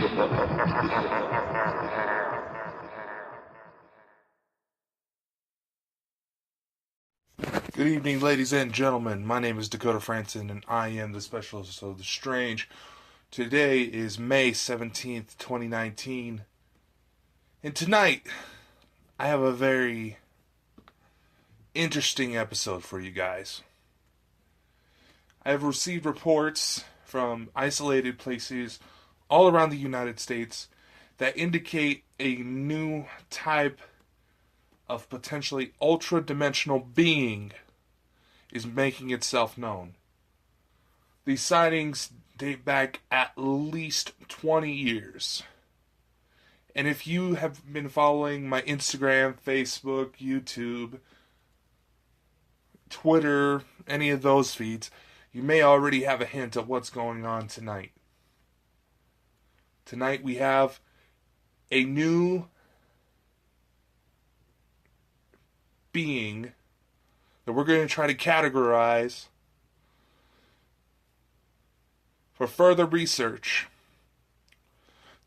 Good evening, ladies and gentlemen. My name is Dakota Frandsen, and I am the specialist of the strange. Today is May 17th, 2019. And tonight, I have a very interesting episode for you guys. I have received reports from isolated places all around the United States that indicate a new type of potentially ultra-dimensional being is making itself known. These sightings date back at least 20 years. And if you have been following my Instagram, Facebook, YouTube, Twitter, any of those feeds, you may already have a hint of what's going on tonight. Tonight we have a new being that we're going to try to categorize for further research,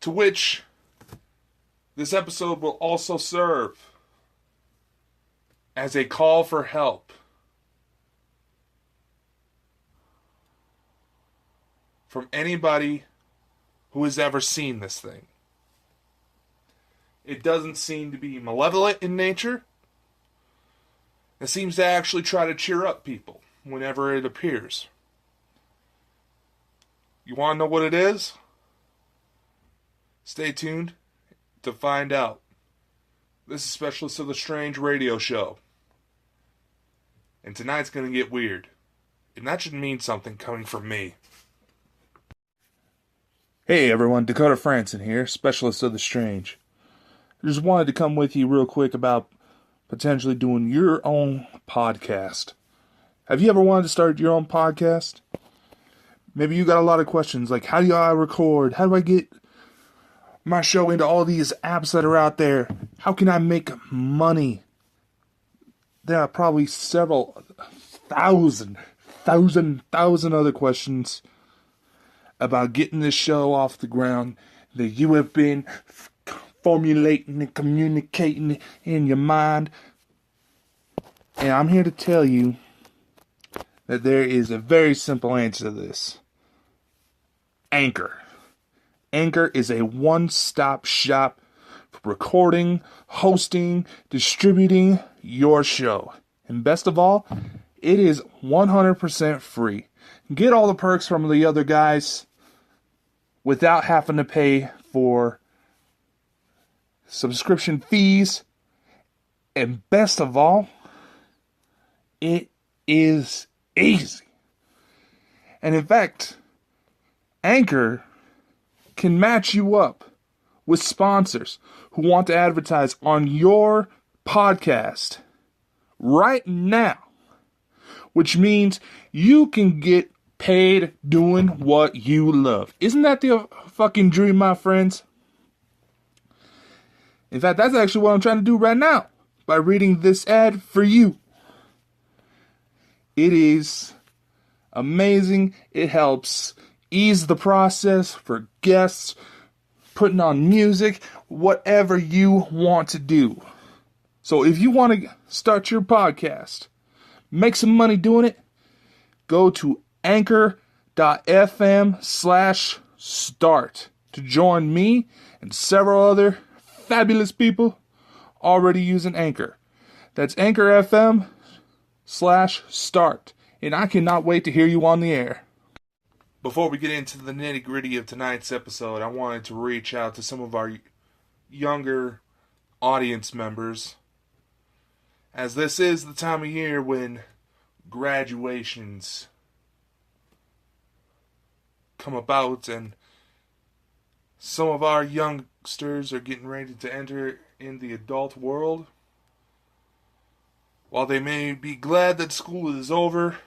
to which this episode will also serve as a call for help from anybody who has ever seen this thing. It doesn't seem to be malevolent in nature. It seems to actually try to cheer up people whenever it appears. You want to know what it is? Stay tuned to find out. This is Specialist of the Strange radio show. And tonight's going to get weird. And that should mean something coming from me. Hey everyone, Dakota Frandsen here, Specialist of the Strange. I just wanted to come with you real quick about potentially doing your own podcast. Have you ever wanted to start your own podcast? Maybe you got a lot of questions like, how do I record? How do I get my show into all these apps that are out there? How can I make money? There are probably several thousand other questions about getting this show off the ground that you have been formulating and communicating in your mind. And I'm here to tell you that there is a very simple answer to this. Anchor. Anchor is a one-stop shop for recording, hosting, distributing your show. And best of all, it is 100% free. Get all the perks from the other guys without having to pay for subscription fees, and best of all, it is easy. And in fact, Anchor can match you up with sponsors who want to advertise on your podcast right now, which means you can get paid doing what you love. Isn't that the fucking dream, my friends? In fact, that's actually what I'm trying to do right now by reading this ad for you. It is amazing. It helps ease the process for guests, putting on music, whatever you want to do. So if you want to start your podcast, make some money doing it, go to anchor.fm/start to join me and several other fabulous people already using Anchor. That's Anchor FM/start. And I cannot wait to hear you on the air. Before we get into the nitty-gritty of tonight's episode, I wanted to reach out to some of our younger audience members, as this is the time of year when graduations come about, and some of our youngsters are getting ready to enter in the adult world. While they may be glad that school is over,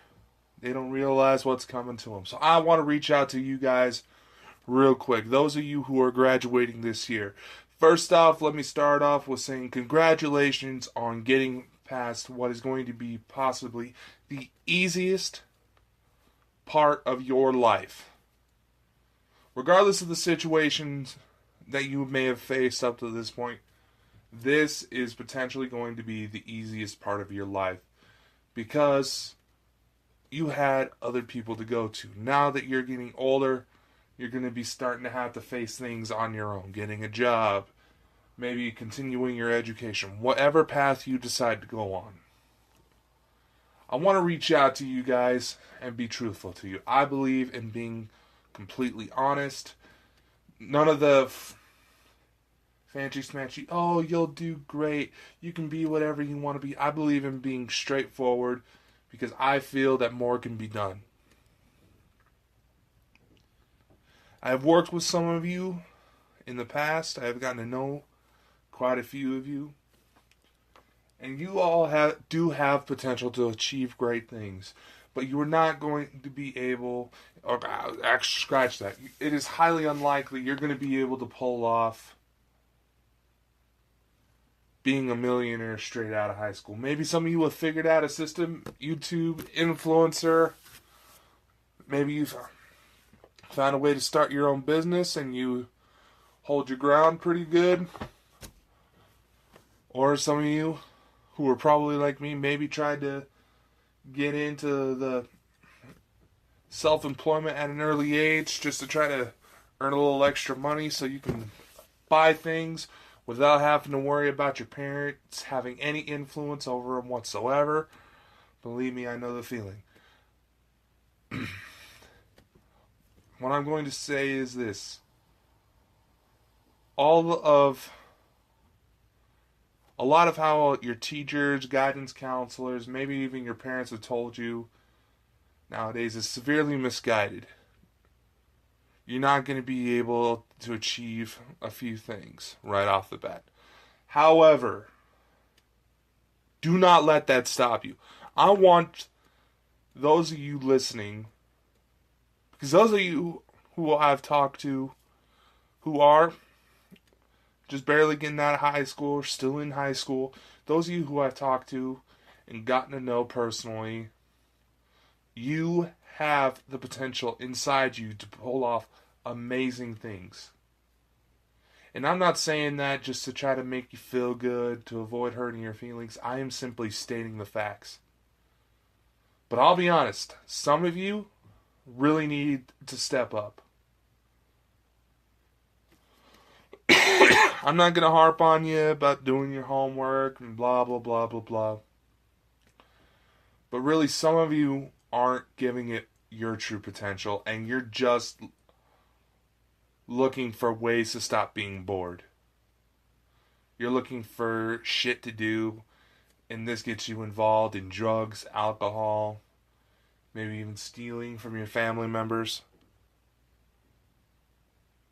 they don't realize what's coming to them. So I want to reach out to you guys real quick. Those of you who are graduating this year. First off, let me start off with saying congratulations on getting past what is going to be possibly the easiest part of your life. regardless of the situations that you may have faced up to this point, this is potentially going to be the easiest part of your life because you had other people to go to. Now that you're getting older, you're going to be starting to have to face things on your own, getting a job, maybe continuing your education, whatever path you decide to go on. I want to reach out to you guys and be truthful to you. I believe in being completely honest. None of the fancy smanchy, oh, you'll do great, you can be whatever you want to be. I believe in being straightforward because I feel that more can be done. I have worked with some of you in the past. I have gotten to know quite a few of you. And you all do have potential to achieve great things. But you are not going to be able, or actually scratch that. It is highly unlikely you're going to be able to pull off being a millionaire straight out of high school. Maybe some of you have figured out a system, YouTube, influencer. Maybe you've found a way to start your own business and you hold your ground pretty good. Or some of you who are probably like me, maybe tried to get into the self-employment at an early age just to try to earn a little extra money so you can buy things without having to worry about your parents having any influence over them whatsoever. Believe me, I know the feeling. What I'm going to say is this. A lot of how your teachers, guidance counselors, maybe even your parents have told you nowadays is severely misguided. You're not going to be able to achieve a few things right off the bat. However, do not let that stop you. I want those of you listening, because those of you who I've talked to who are just barely getting out of high school or still in high school, those of you who I've talked to and gotten to know personally, you have the potential inside you to pull off amazing things. And I'm not saying that just to try to make you feel good, to avoid hurting your feelings. I am simply stating the facts. But I'll be honest, some of you really need to step up. I'm not going to harp on you about doing your homework and blah, blah, blah, blah, blah. But really, some of you aren't giving it your true potential, and you're just looking for ways to stop being bored. You're looking for shit to do, and this gets you involved in drugs, alcohol, maybe even stealing from your family members.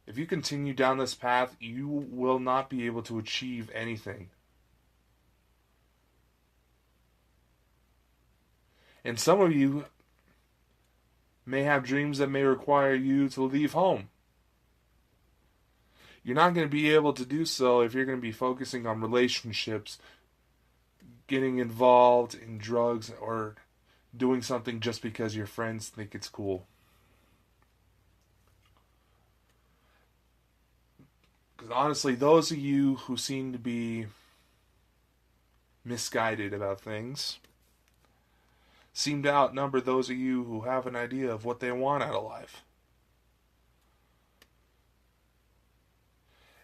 If you continue down this path, you will not be able to achieve anything. And some of you may have dreams that may require you to leave home. You're not going to be able to do so if you're going to be focusing on relationships, getting involved in drugs, or doing something just because your friends think it's cool. Because honestly, those of you who seem to be misguided about things seem to outnumber those of you who have an idea of what they want out of life.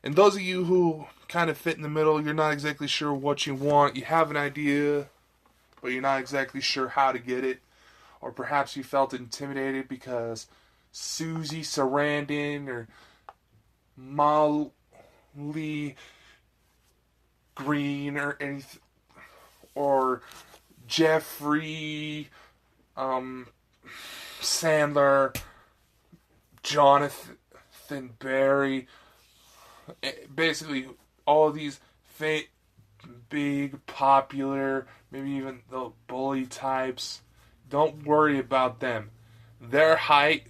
And those of you who kind of fit in the middle, you're not exactly sure what you want, you have an idea, but you're not exactly sure how to get it. Or perhaps you felt intimidated because Susie Sarandon or Molly Green or anything, or Jeffrey Sandler, Jonathan Barry, basically all of these big, popular, maybe even the bully types. Don't worry about them. The height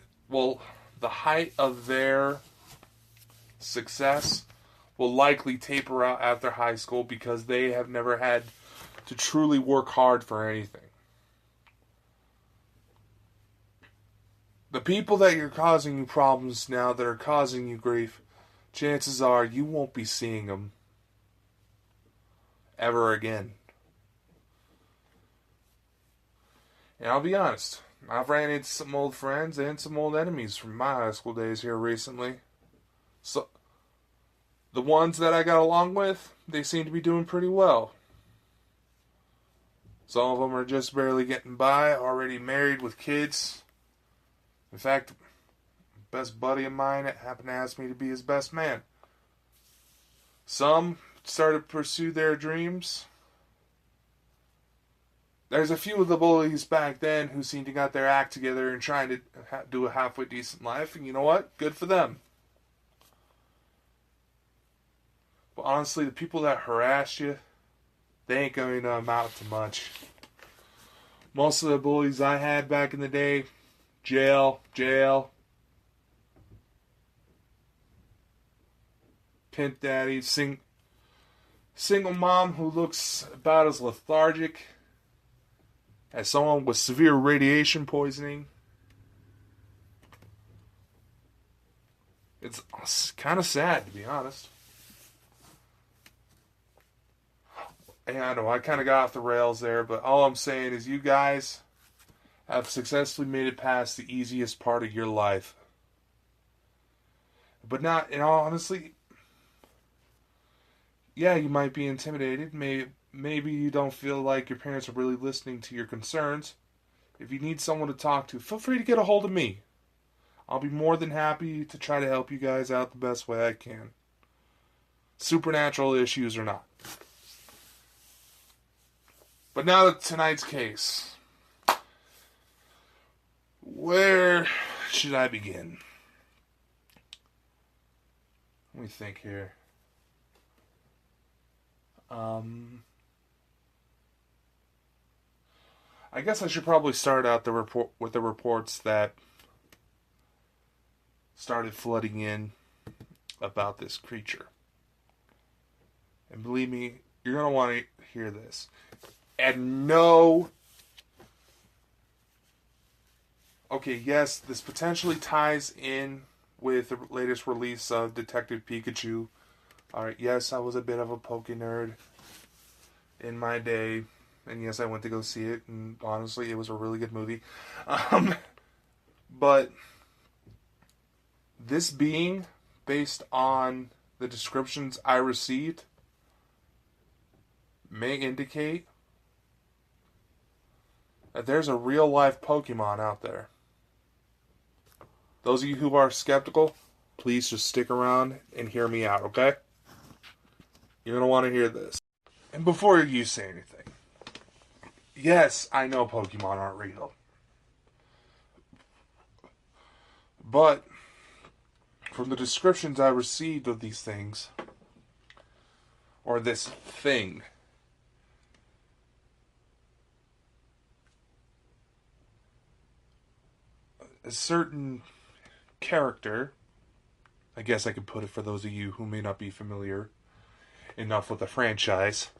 of their success will likely taper out after high school because they have never had to truly work hard for anything. The people that you're causing you problems now, that are causing you grief, chances are you won't be seeing them ever again. And I'll be honest, I've ran into some old friends and some old enemies from my high school days here recently. So, the ones that I got along with, they seem to be doing pretty well. Some of them are just barely getting by, already married with kids. In fact, best buddy of mine happened to ask me to be his best man. Some started to pursue their dreams. There's a few of the bullies back then who seemed to got their act together and trying to do a halfway decent life, and you know what? Good for them. But honestly, the people that harass you, they ain't going to amount to much. Most of the bullies I had back in the day, jail. Pimp daddy, single mom who looks about as lethargic as someone with severe radiation poisoning. It's kind of sad, to be honest. And I know I kind of got off the rails there, but all I'm saying is you guys have successfully made it past the easiest part of your life. But not, in all honesty, yeah, you might be intimidated. Maybe you don't feel like your parents are really listening to your concerns. If you need someone to talk to, feel free to get a hold of me. I'll be more than happy to try to help you guys out the best way I can. Supernatural issues or not. But now to tonight's case. Where should I begin? Let me think here. I guess I should probably start out with the reports that started flooding in about this creature. And believe me, you're going to want to hear this. And no... Okay, yes, this potentially ties in with the latest release of Detective Pikachu. Alright, yes, I was a bit of a Poke nerd in my day. And yes, I went to go see it. And honestly, it was a really good movie. But this being, based on the descriptions I received, may indicate that there's a real-life Pokemon out there. Those of you who are skeptical, please just stick around and hear me out, okay? You're going to want to hear this. And before you say anything, yes, I know Pokemon aren't real. But from the descriptions I received of these things, or this thing, a certain character, I guess I could put it for those of you who may not be familiar enough with the franchise,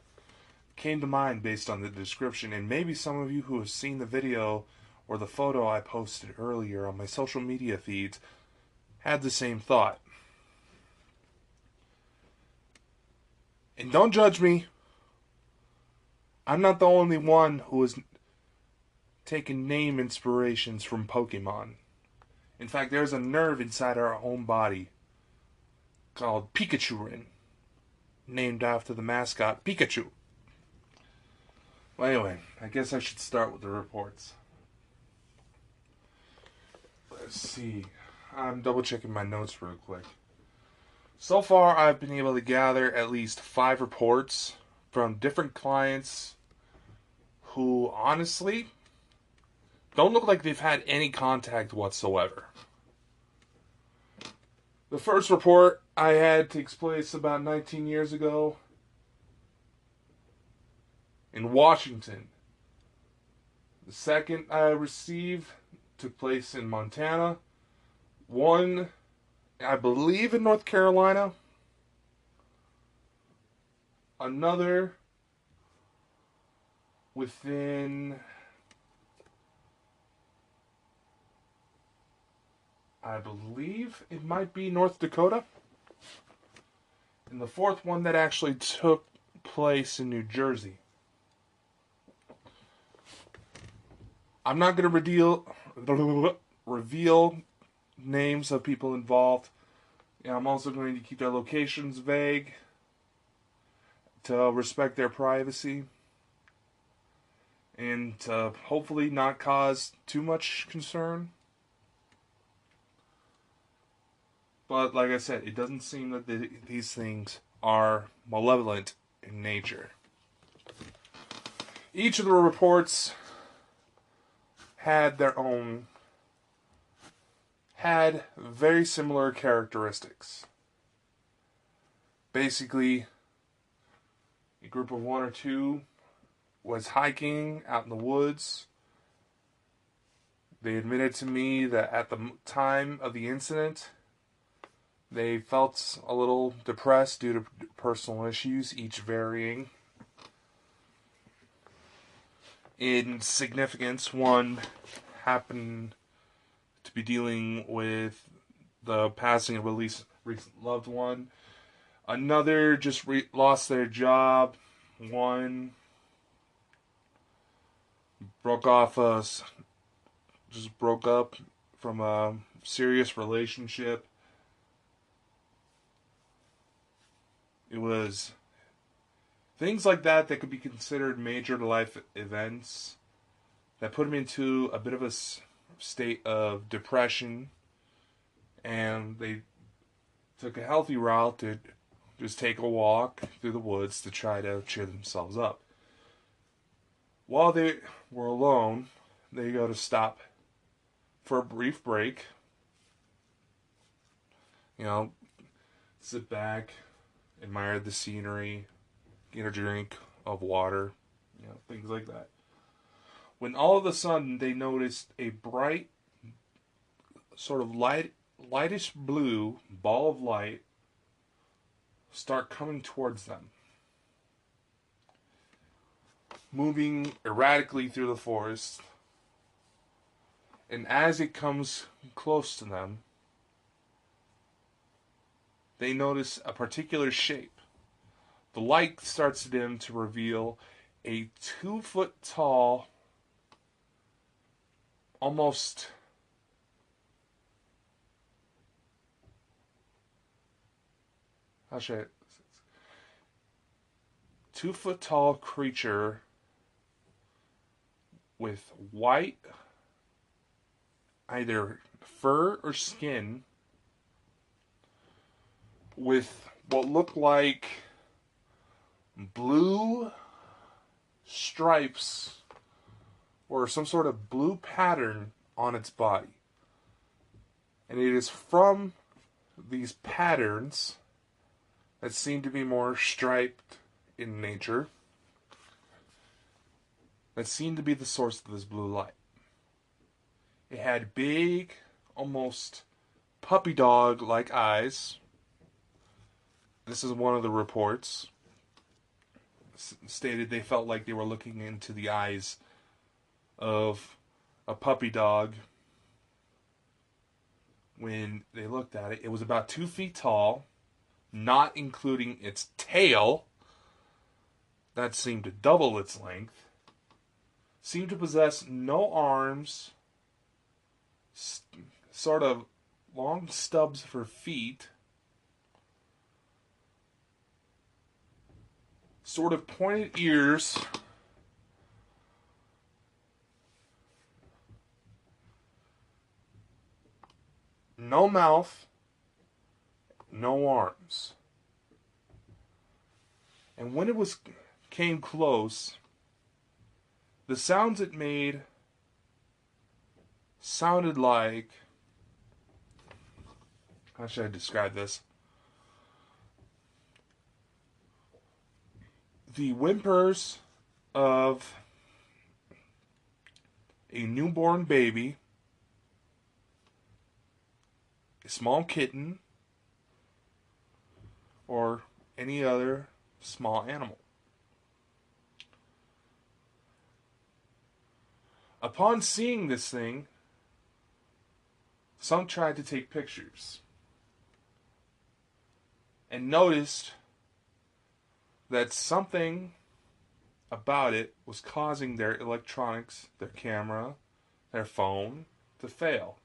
came to mind based on the description, and maybe some of you who have seen the video or the photo I posted earlier on my social media feeds had the same thought. And don't judge me. I'm not the only one who has taken name inspirations from Pokemon. In fact, there's a nerve inside our own body called Pikachurin, named after the mascot Pikachu. Well, anyway, I guess I should start with the reports. Let's see. I'm double checking my notes real quick. So far, I've been able to gather at least 5 reports from different clients who, honestly, don't look like they've had any contact whatsoever. The first report I had takes place about 19 years ago in Washington. The second I received took place in Montana. One, I believe, in North Carolina. Another within I believe it might be North Dakota. And the fourth one that actually took place in New Jersey. I'm not going to reveal names of people involved. And I'm also going to keep their locations vague to respect their privacy and to hopefully not cause too much concern. But like I said, it doesn't seem that these things are malevolent in nature. Each of the reports had very similar characteristics. Basically, a group of one or two was hiking out in the woods. They admitted to me that at the time of the incident, they felt a little depressed due to personal issues, each varying in significance. One happened to be dealing with the passing of a recent loved one. Another just lost their job. One broke up from a serious relationship. It was things like that could be considered major life events that put him into a bit of a state of depression, and they took a healthy route to just take a walk through the woods to try to cheer themselves up. While they were alone, they go to stop for a brief break. Sit back, admire the scenery, get a drink of water, things like that. When all of a sudden they noticed a bright, sort of lightish blue ball of light start coming towards them, moving erratically through the forest. And as it comes close to them, they notice a particular shape. The light starts to dim to reveal a 2-foot tall, almost how should I 2-foot tall creature with white either fur or skin, with what looked like blue stripes or some sort of blue pattern on its body. And it is from these patterns that seem to be more striped in nature that seem to be the source of this blue light. It had big, almost puppy dog-like eyes. This is one of the reports. Stated they felt like they were looking into the eyes of a puppy dog when they looked at it. It was about 2 feet tall, not including its tail. That seemed to double its length. Seemed to possess no arms, sort of long stubs for feet, sort of pointed ears, no mouth, no arms. And when it came close, the sounds it made sounded like, how should I describe this? The whimpers of a newborn baby, a small kitten, or any other small animal. Upon seeing this thing, some tried to take pictures and noticed that something about it was causing their electronics, their camera, their phone to fail.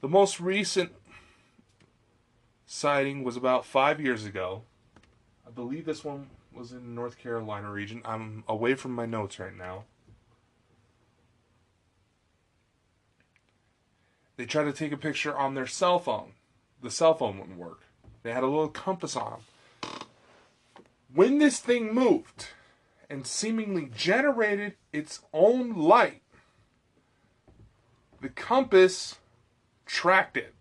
The most recent sighting was about 5 years ago. I believe this one was in the North Carolina region. I'm away from my notes right now. They tried to take a picture on their cell phone. The cell phone wouldn't work. They had a little compass on them. When this thing moved and seemingly generated its own light, the compass tracked it.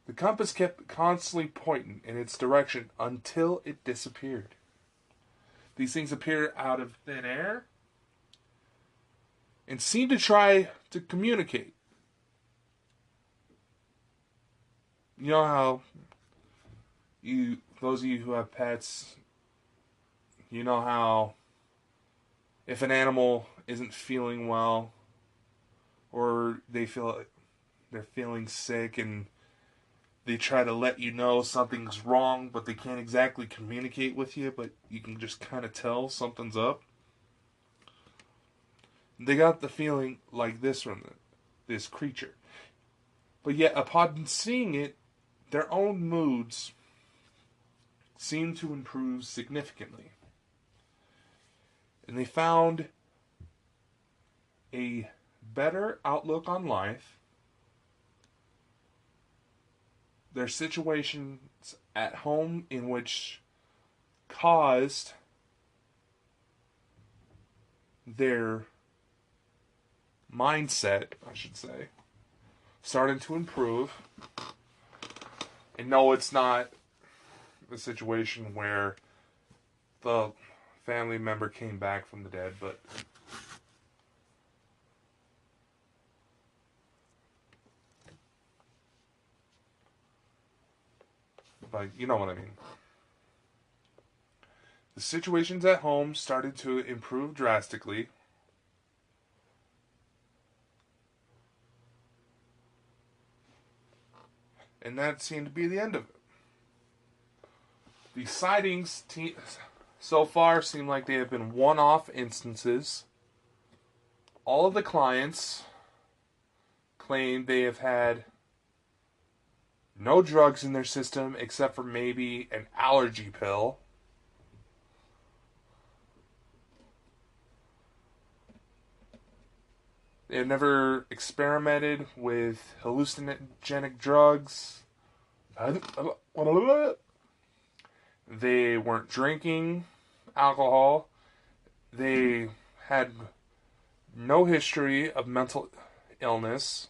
The compass kept constantly pointing in its direction until it disappeared. These things appear out of thin air and seem to try to communicate. You know how those of you who have pets, you know how if an animal isn't feeling well or they're feeling sick and they try to let you know something's wrong, but they can't exactly communicate with you, but you can just kind of tell something's up. They got the feeling like this from this creature. But yet, upon seeing it, their own moods seem to improve significantly. And they found a better outlook on life. Their situations at home in which caused their mindset, I should say, starting to improve. And no, it's not a situation where the family member came back from the dead, but you know what I mean. The situations at home started to improve drastically. And that seemed to be the end of it. The sightings so far seem like they have been one-off instances. All of the clients claim they have had no drugs in their system except for maybe an allergy pill. They have never experimented with hallucinogenic drugs. They weren't drinking alcohol. They had no history of mental illness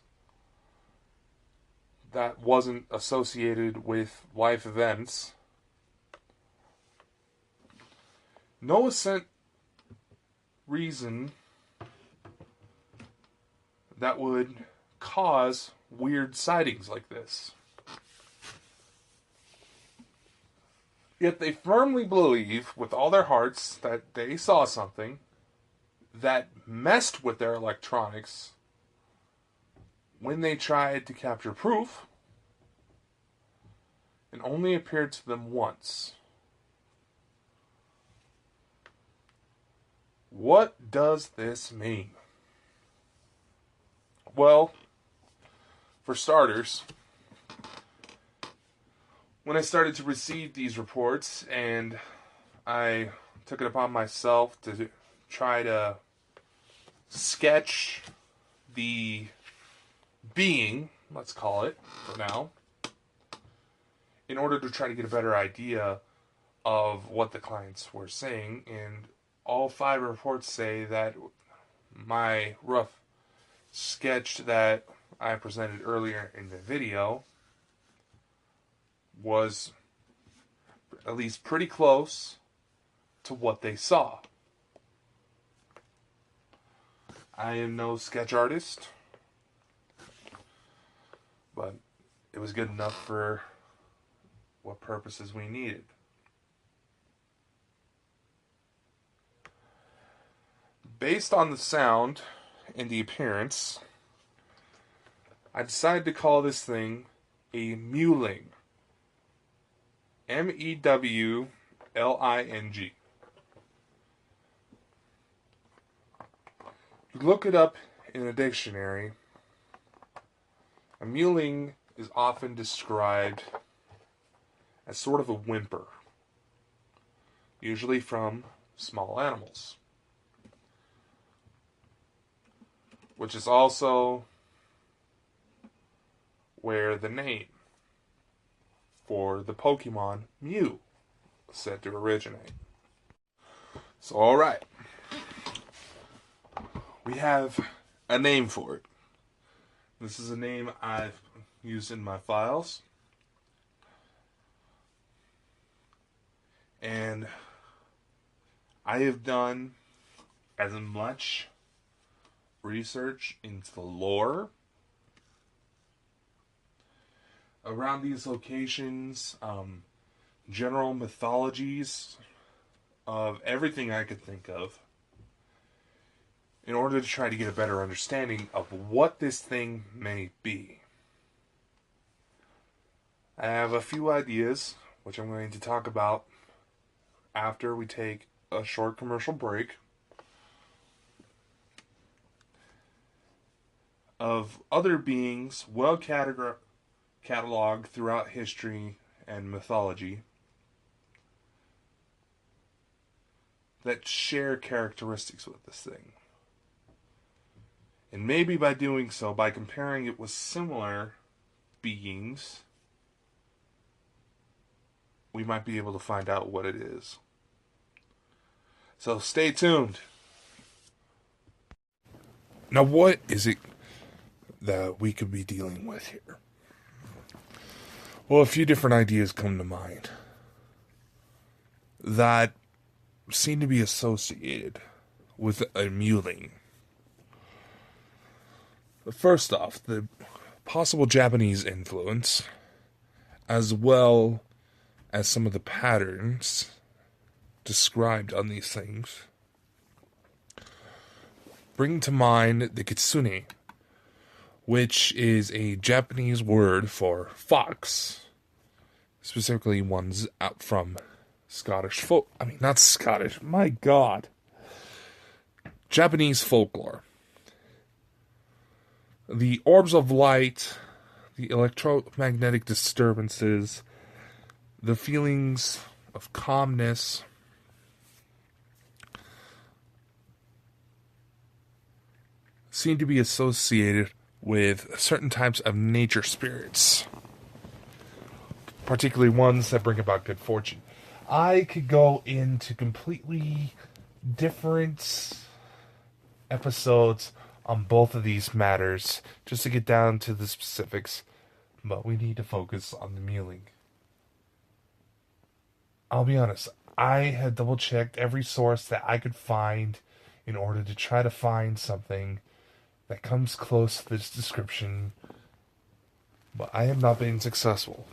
that wasn't associated with life events. No reason that would cause weird sightings like this. Yet they firmly believe with all their hearts that they saw something that messed with their electronics when they tried to capture proof and only appeared to them once. What does this mean? Well, for starters, when I started to receive these reports and I took it upon myself to try to sketch the being, let's call it, for now, in order to try to get a better idea of what the clients were saying. And all 5 reports say that my rough sketch that I presented earlier in the video was at least pretty close to what they saw. I am no sketch artist, but it was good enough for what purposes we needed. Based on the sound and the appearance, I decided to call this thing a Mewling. Mewling. You look it up in a dictionary. A mewling is often described as sort of a whimper, usually from small animals, which is also where the name for the Pokemon Mew is said to originate. So, alright. We have a name for it. This is a name I've used in my files. And I have done as much research into the lore around these locations, general mythologies of everything I could think of, in order to try to get a better understanding of what this thing may be. I have a few ideas, which I'm going to talk about after we take a short commercial break, of other beings well cataloged throughout history and mythology that share characteristics with this thing. And maybe by doing so, by comparing it with similar beings, we might be able to find out what it is. So stay tuned. Now, what is it that we could be dealing with here? Well, a few different ideas come to mind that seem to be associated with a mewling. First off, the possible Japanese influence, as well as some of the patterns described on these things, bring to mind the kitsune, which is a Japanese word for fox, specifically ones out from Japanese folklore. The orbs of light, the electromagnetic disturbances, the feelings of calmness, seem to be associated with certain types of nature spirits, particularly ones that bring about good fortune. I could go into completely different episodes on both of these matters, just to get down to the specifics, but we need to focus on the mewling. I'll be honest, I have double-checked every source that I could find in order to try to find something that comes close to this description, but I have not been successful.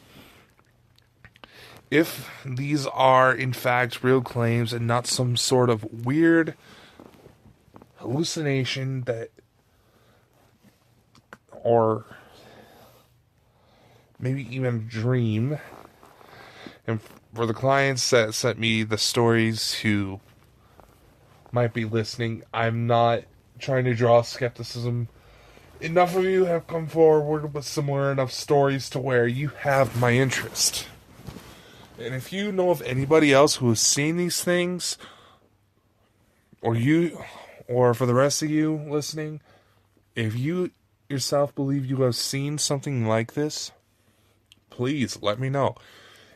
If these are, in fact, real claims and not some sort of weird hallucination that, or maybe even a dream, and for the clients that sent me the stories who might be listening, I'm not trying to draw skepticism. Enough of you have come forward with similar enough stories to where you have my interest. And if you know of anybody else who has seen these things, or for the rest of you listening, if you yourself believe you have seen something like this, please let me know.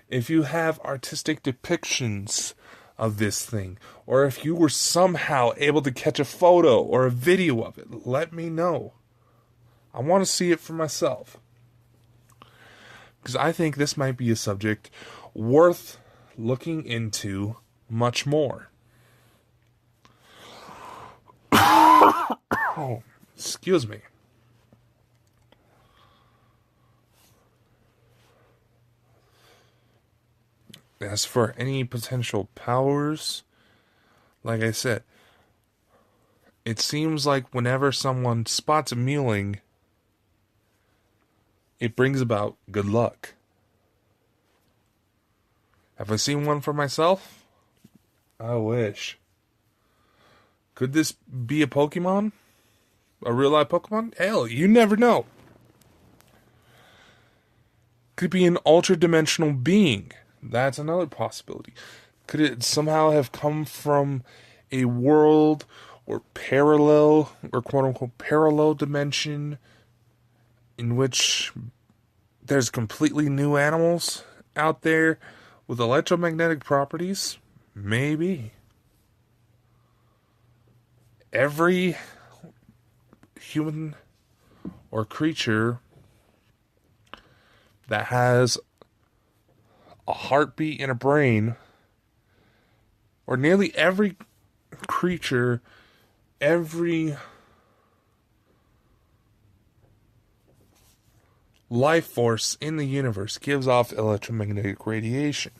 If you have artistic depictions of this thing, or if you were somehow able to catch a photo or a video of it, let me know. I want to see it for myself, because I think this might be a subject worth looking into much more. Oh, excuse me. As for any potential powers, like I said, it seems like whenever someone spots a mewling, it brings about good luck. Have I seen one for myself? I wish. Could this be a Pokemon? A real-life Pokemon? Hell, you never know. Could be an ultra-dimensional being. That's another possibility. Could it somehow have come from a world or parallel, or quote-unquote parallel dimension in which there's completely new animals out there with electromagnetic properties? Maybe. Every human or creature that has a heartbeat and a brain, or nearly every creature, every life force in the universe gives off electromagnetic radiation.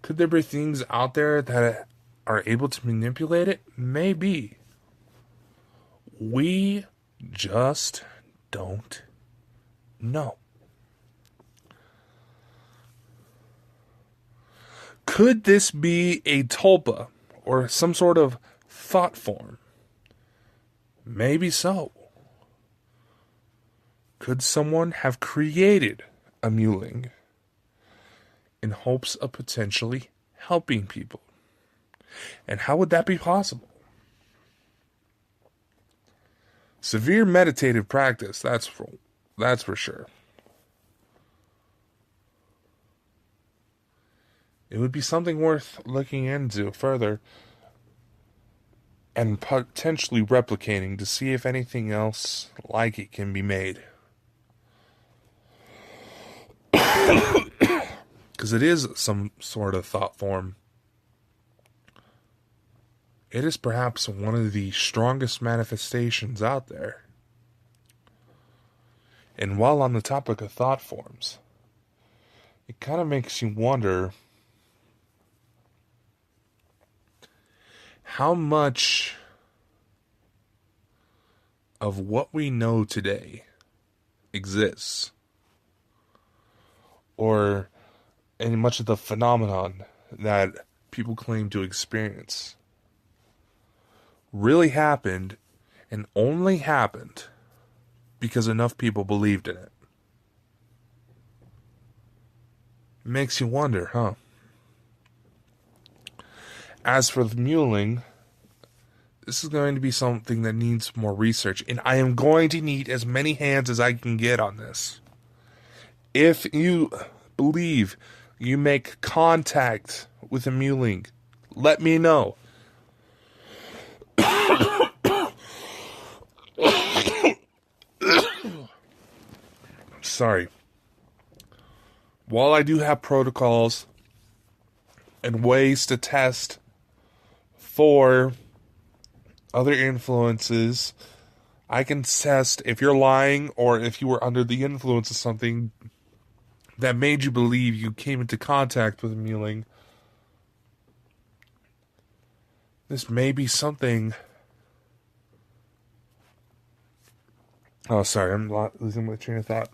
Could there be things out there that are able to manipulate it? Maybe. We just don't know. Could this be a tulpa or some sort of thought form? Maybe so. Could someone have created a Mewling in hopes of potentially helping people? And how would that be possible? Severe meditative practice, that's for sure. It would be something worth looking into further and potentially replicating to see if anything else like it can be made. Because it is some sort of thought form. It is perhaps one of the strongest manifestations out there. And while on the topic of thought forms, it kind of makes you wonder how much of what we know today exists, or any much of the phenomenon that people claim to experience really happened and only happened because enough people believed in it. Makes you wonder, huh? As for the Mewling, this is going to be something that needs more research, and I am going to need as many hands as I can get on this. If you believe you make contact with a Mewling, let me know. Sorry. While I do have protocols and ways to test for other influences, I can test if you're lying or if you were under the influence of something that made you believe you came into contact with a Mewling. This may be something... Oh, sorry, I'm losing my train of thought.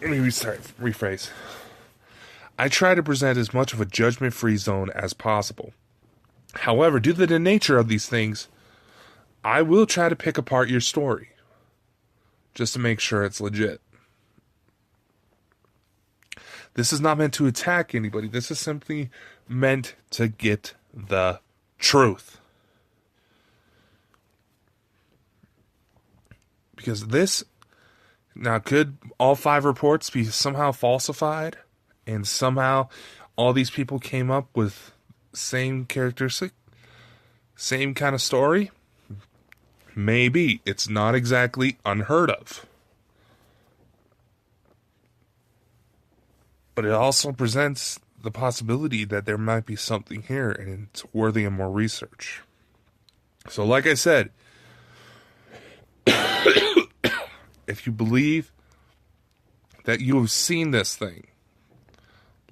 Let me rephrase. I try to present as much of a judgment-free zone as possible. However, due to the nature of these things, I will try to pick apart your story, just to make sure it's legit. This is not meant to attack anybody. This is simply meant to get the truth. Because this... Now, could all 5 reports be somehow falsified? And somehow all these people came up with same characteristic? Same kind of story? Maybe. It's not exactly unheard of. But it also presents the possibility that there might be something here and it's worthy of more research. So like I said, if you believe that you have seen this thing,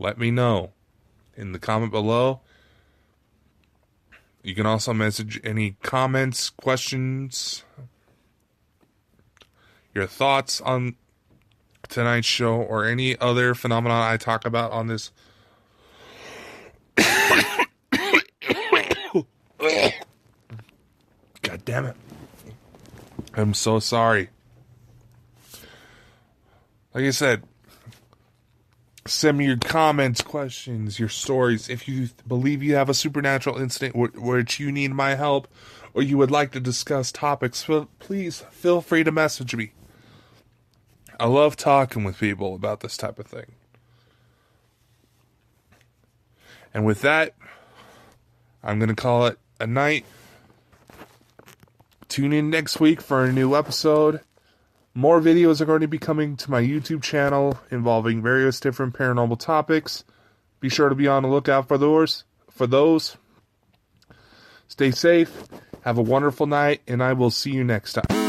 let me know in the comment below. You can also message any comments, questions, your thoughts on tonight's show or any other phenomenon I talk about on this. God damn it. I'm so sorry. Like I said, send me your comments, questions, your stories. If you believe you have a supernatural incident which you need my help, or you would like to discuss topics, please feel free to message me. I love talking with people about this type of thing. And with that, I'm going to call it a night. Tune in next week for a new episode. More videos are going to be coming to my YouTube channel involving various different paranormal topics. Be sure to be on the lookout for those. Stay safe. Have a wonderful night, and I will see you next time.